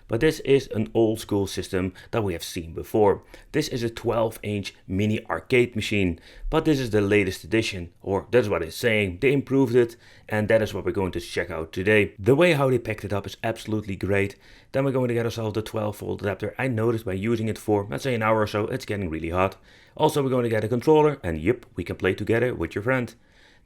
but this is an old school system that we have seen before. This is a 12-inch mini arcade machine, but this is the latest edition, or that's what it's saying. They improved it, and that is what we're going to check out today. The way how they packed it up is absolutely great. Then we're going to get ourselves the 12-volt adapter. I noticed by using it for, let's say, an hour or so, it's getting really hot. Also, we're going to get a controller, and yep, we can play together with your friend.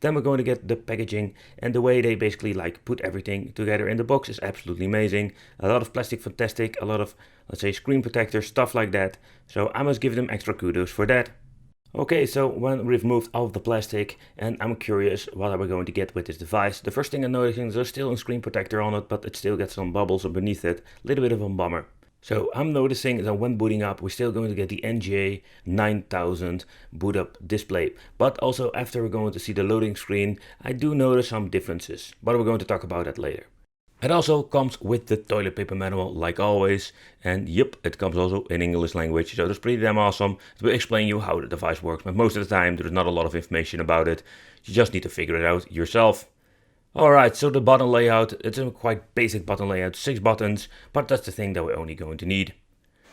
Then we're going to get the packaging, and the way they basically like put everything together in the box is absolutely amazing. A lot of plastic fantastic, a lot of, let's say, screen protectors, stuff like that. So I must give them extra kudos for that. Okay, so when we've moved out of the plastic, and I'm curious what are we going to get with this device. The first thing I'm noticing is there's still a screen protector on it, but it still gets some bubbles underneath it. A little bit of a bummer. So I'm noticing that when booting up, we're still going to get the NGA 9000 boot up display. But also after we're going to see the loading screen, I do notice some differences, but we're going to talk about that later. It also comes with the toilet paper manual like always, and yep, it comes also in English language, so that's pretty damn awesome. It will explain you how the device works, but most of the time there's not a lot of information about it. You just need to figure it out yourself. Alright, so the button layout, it's a quite basic button layout, 6 buttons, but that's the thing that we're only going to need.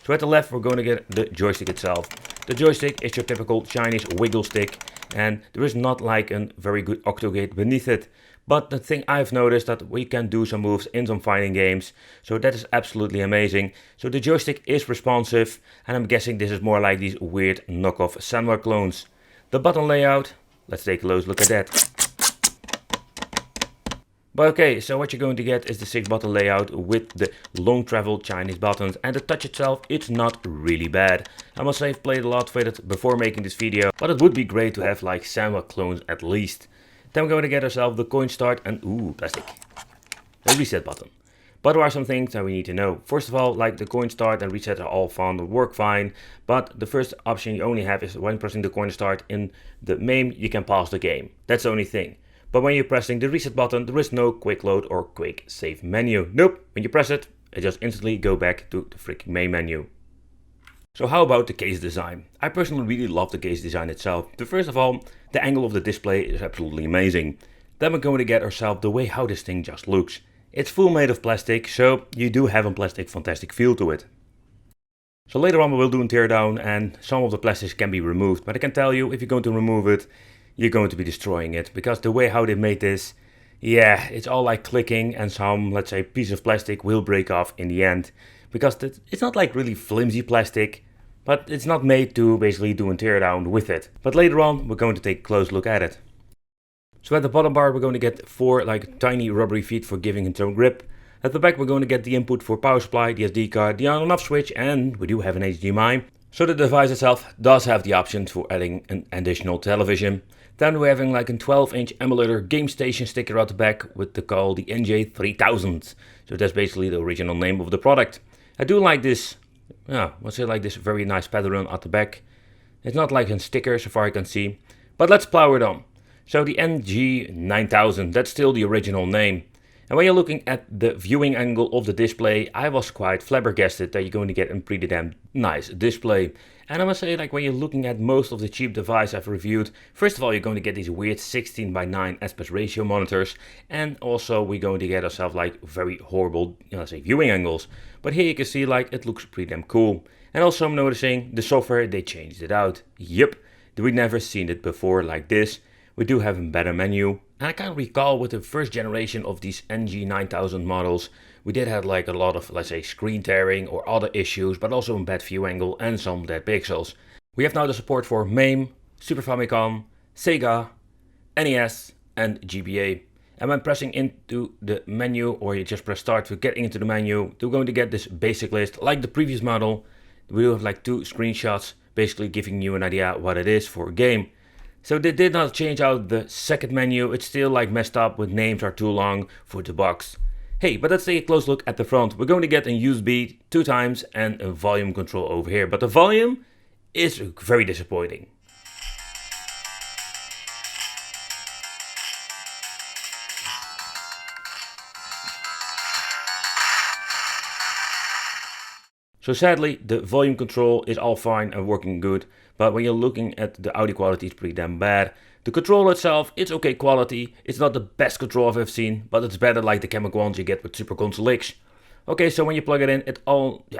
So at the left we're going to get the joystick itself. The joystick is your typical Chinese wiggle stick, and there is not like a very good octogate beneath it. But the thing I've noticed that we can do some moves in some fighting games, so that is absolutely amazing. So the joystick is responsive, and I'm guessing this is more like these weird knockoff Sanwa clones. The button layout, let's take a close look at that. But okay, so what you're going to get is the 6 button layout with the long travel Chinese buttons, and the touch itself, it's not really bad. I must say I've played a lot with it before making this video, but it would be great to have like Sanwa clones at least. Then we're going to get ourselves the coin start and plastic. The reset button. But there are some things that we need to know. First of all, like the coin start and reset are all fun, work fine, but the first option you only have is when pressing the coin start in the MAME, you can pause the game. That's the only thing. But when you're pressing the reset button, there is no quick load or quick save menu. Nope, when you press it, it just instantly go back to the freaking main menu. So how about the case design? I personally really love the case design itself. So first of all, the angle of the display is absolutely amazing. Then we're going to get ourselves the way how this thing just looks. It's full made of plastic, so you do have a plastic fantastic feel to it. So later on we will do a teardown and some of the plastics can be removed, but I can tell you if you're going to remove it, you're going to be destroying it, because the way how they made this, yeah, it's all like clicking, and some, let's say, piece of plastic will break off in the end, because it's not like really flimsy plastic, but it's not made to basically do a teardown with it. But later on we're going to take a close look at it. So at the bottom bar we're going to get 4 like tiny rubbery feet for giving it some grip. At the back we're going to get the input for power supply, the SD card, the on and off switch, and we do have an HDMI. So the device itself does have the option for adding an additional television. Then we're having like a 12-inch emulator game station sticker out the back with the call the NJ3000. So that's basically the original name of the product. I do like this, what's it, like this very nice pattern at the back. It's not like a sticker so far I can see, but let's plow it on. So the NG9000, that's still the original name. And when you're looking at the viewing angle of the display, I was quite flabbergasted that you're going to get a pretty damn nice display. And I must say, like when you're looking at most of the cheap devices I've reviewed, first of all you're going to get these weird 16:9 aspect ratio monitors, and also we're going to get ourselves like very horrible, let's say, viewing angles. But here you can see like it looks pretty damn cool. And also I'm noticing the software, they changed it out. Yep, we've never seen it before like this. We do have a better menu. And I can't recall with the first generation of these NG9000 models, we did have like a lot of, let's say, screen tearing or other issues, but also a bad view angle and some dead pixels. We have now the support for MAME, Super Famicom, Sega, NES and GBA. And when pressing into the menu, or you just press start to get into the menu, you're going to get this basic list like the previous model. We do have like 2 screenshots basically giving you an idea what it is for a game. So they did not change out the second menu, it's still like messed up with names are too long for the box. Hey, but let's take a close look at the front. We're going to get a USB 2 times and a volume control over here, but the volume is very disappointing. So sadly, the volume control is all fine and working good, but when you're looking at the audio quality, it's pretty damn bad. The controller itself, it's okay quality. It's not the best control I've ever seen, but it's better like the chemical ones you get with Super Console X. Okay, so when you plug it in, it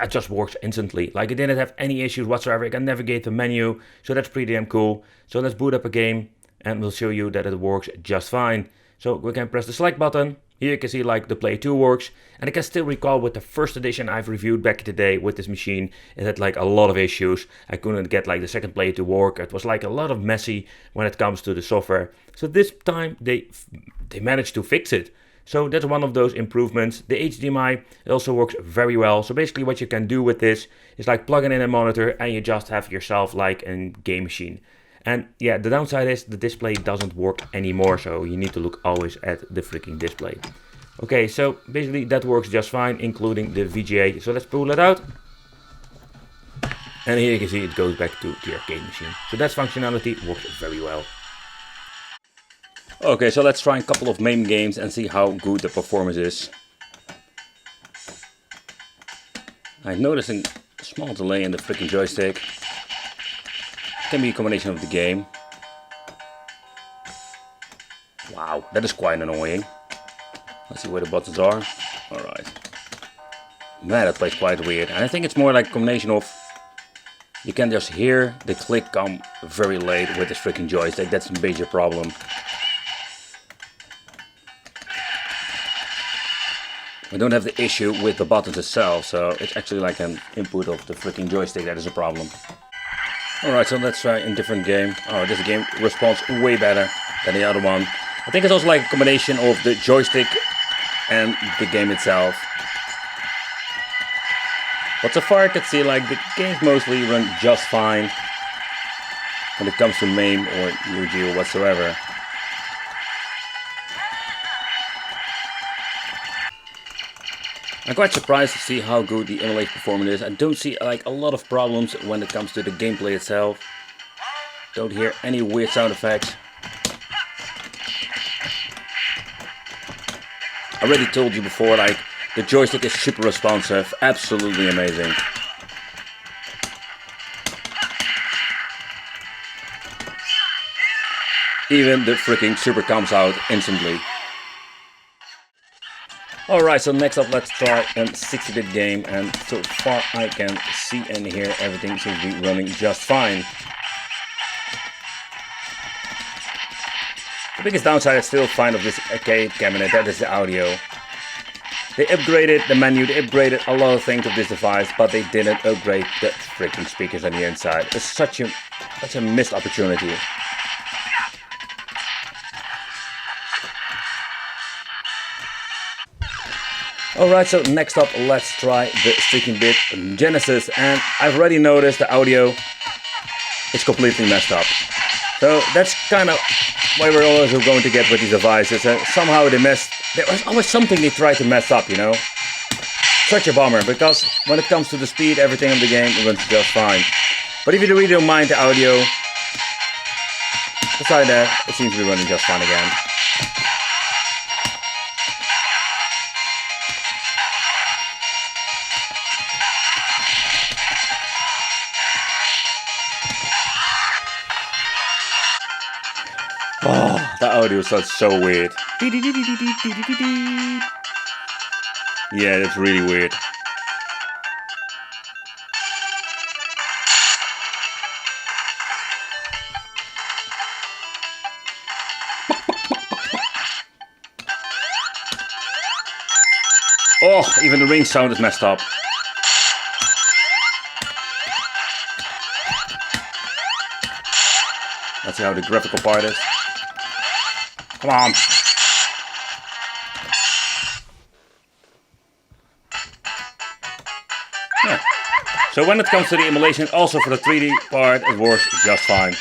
just works instantly. Like it didn't have any issues whatsoever. It can navigate the menu, so that's pretty damn cool. So let's boot up a game and we'll show you that it works just fine. So we can press the select button. Here you can see like the Play 2 works. And I can still recall with the first edition I've reviewed back in the day with this machine, it had like a lot of issues. I couldn't get like the second play to work. It was like a lot of messy when it comes to the software. So this time they managed to fix it. So that's one of those improvements. The HDMI also works very well. So basically what you can do with this is like plug in a monitor and you just have yourself like a game machine. And yeah, the downside is the display doesn't work anymore, so you need to look always at the freaking display. Okay, so basically that works just fine, including the VGA. So let's pull it out. And here you can see it goes back to the arcade machine. So that functionality works very well. Okay, so let's try a couple of main games and see how good the performance is. I'm noticing a small delay in the freaking joystick. Can be a combination of the game. Wow, that is quite annoying. Let's see where the buttons are. Alright. Man, that plays quite weird. And I think it's more like a combination of... You can just hear the click come very late with this freaking joystick. That's a major problem. I don't have the issue with the buttons itself, so it's actually like an input of the freaking joystick that is a problem. Alright, so let's try a different game. Oh, this game responds way better than the other one. I think it's also like a combination of the joystick and the game itself. But so far I can see like the games mostly run just fine when it comes to MAME or UG or whatsoever. I'm quite surprised to see how good the Emulation performance is. I don't see like a lot of problems when it comes to the gameplay itself. Don't hear any weird sound effects. I already told you before, like the joystick is super responsive, absolutely amazing. Even the freaking super comes out instantly. Alright, so next up let's try a 60-bit game, and so far I can see and hear everything seems to be running just fine. The biggest downside I still find of this arcade cabinet, that is the audio. They upgraded the menu, they upgraded a lot of things of this device, but they didn't upgrade the freaking speakers on the inside. It's such a missed opportunity. Alright, so next up let's try the 16-bit Genesis, and I've already noticed the audio is completely messed up. So that's kind of why we're always going to get with these devices. Somehow there was always something they try to mess up, you know. Such a bummer, because when it comes to the speed, everything in the game runs just fine. But if you really don't mind the audio, beside that, it seems to be running just fine again. Oh, that audio sounds so weird. Yeah, that's really weird. Oh, even the ring sound is messed up. Let's see how the graphical part is. Come on. Yeah. So when it comes to the emulation, also for the 3D part, it works just fine.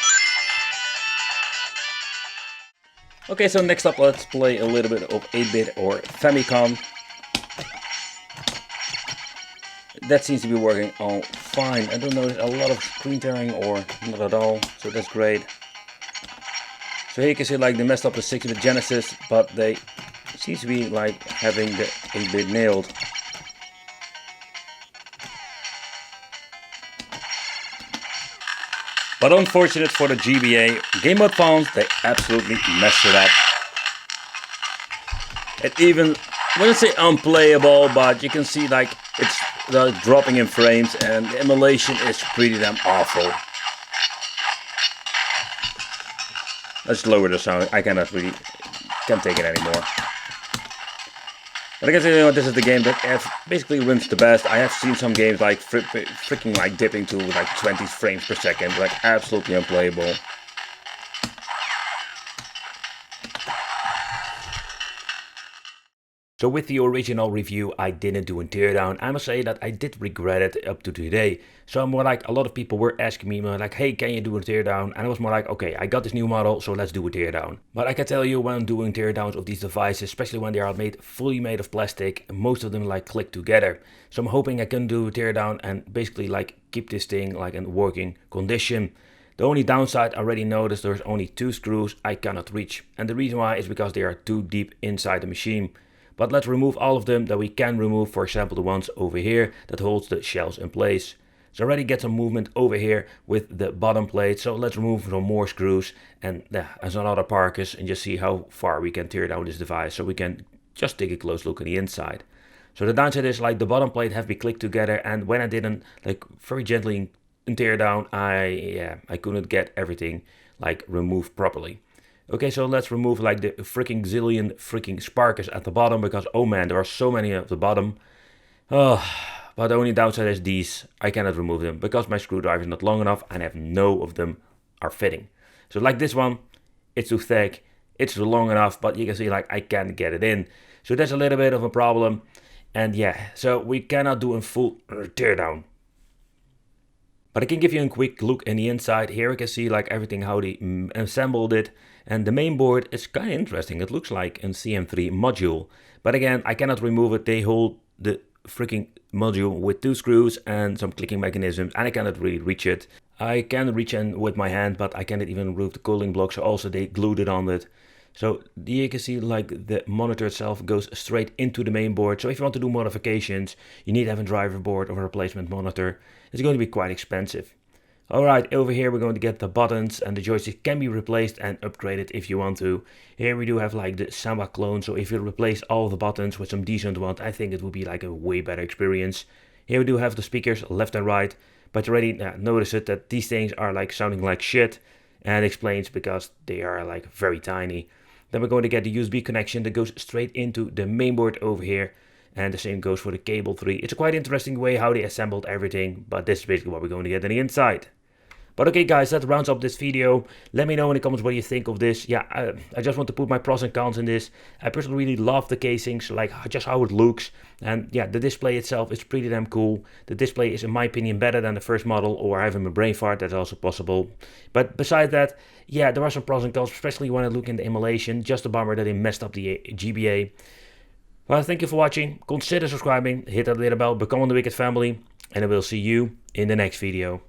Okay, so next up let's play a little bit of 8-bit or Famicom. That seems to be working all fine. I don't notice a lot of screen tearing or not at all, so that's great. So here you can see like they messed up the 16-bit Genesis, but they seem to be like having the 8-bit nailed. But unfortunate for the GBA Game Mode fans, they absolutely messed it up. It even I wouldn't say unplayable, but you can see like it's dropping in frames, and the emulation is pretty damn awful. Let's lower the sound. I can't take it anymore. But I guess, you know, this is the game that basically runs the best. I have seen some games like freaking like dipping to like 20 frames per second, like absolutely unplayable. So with the original review I didn't do in Teardown, I must say that I did regret it up to today. So I'm more like, a lot of people were asking me more like, hey, can you do a Teardown? And I was more like, okay, I got this new model, so let's do a Teardown. But I can tell you, when I'm doing Teardowns of these devices, especially when they are fully made of plastic, most of them like click together. So I'm hoping I can do a Teardown and basically like keep this thing like in working condition. The only downside I already noticed, there's only 2 screws I cannot reach. And the reason why is because they are too deep inside the machine. But let's remove all of them that we can remove, for example the ones over here that holds the shells in place. So already get some movement over here with the bottom plate, so let's remove some more screws and some other parkers and just see how far we can tear down this device, so we can just take a close look at the inside. So the downside is like the bottom plate have been clicked together, and when I didn't like very gently tear down, I couldn't get everything like removed properly. Okay, so let's remove like the freaking zillion freaking sparkers at the bottom, because oh man, there are so many at the bottom. Oh, but the only downside is these. I cannot remove them because my screwdriver is not long enough and I have no of them are fitting. So like this one, it's too thick, it's too long enough, but you can see like I can't get it in. So that's a little bit of a problem. And yeah, so we cannot do a full teardown. But I can give you a quick look in the inside. Here you can see like everything, how they assembled it. And the main board is kind of interesting. It looks like a CM3 module. But again, I cannot remove it. They hold the freaking module with 2 screws and some clicking mechanisms, and I cannot really reach it. I can reach in with my hand, but I cannot even remove the cooling block. So also they glued it on it. So you can see like the monitor itself goes straight into the main board. So if you want to do modifications, you need to have a driver board or a replacement monitor. It's going to be quite expensive. Alright, over here we're going to get the buttons, and the joystick can be replaced and upgraded if you want to. Here we do have like the Samba clone, so if you replace all the buttons with some decent ones, I think it would be like a way better experience. Here we do have the speakers left and right, but you already notice it that these things are like sounding like shit, and explains because they are like very tiny. Then we're going to get the USB connection that goes straight into the mainboard over here. And the same goes for the cable 3. It's a quite interesting way how they assembled everything, but this is basically what we're going to get on the inside. But okay guys, that rounds up this video. Let me know in the comments what you think of this. Yeah, I just want to put my pros and cons in this. I personally really love the casings, like just how it looks. And yeah, the display itself is pretty damn cool. The display is in my opinion better than the first model, or having a brain fart, that's also possible. But besides that, yeah, there are some pros and cons, especially when I look in the emulation. Just a bummer that they messed up the GBA. Well, thank you for watching. Consider subscribing, hit that little bell, become on the Wicked family, and I will see you in the next video.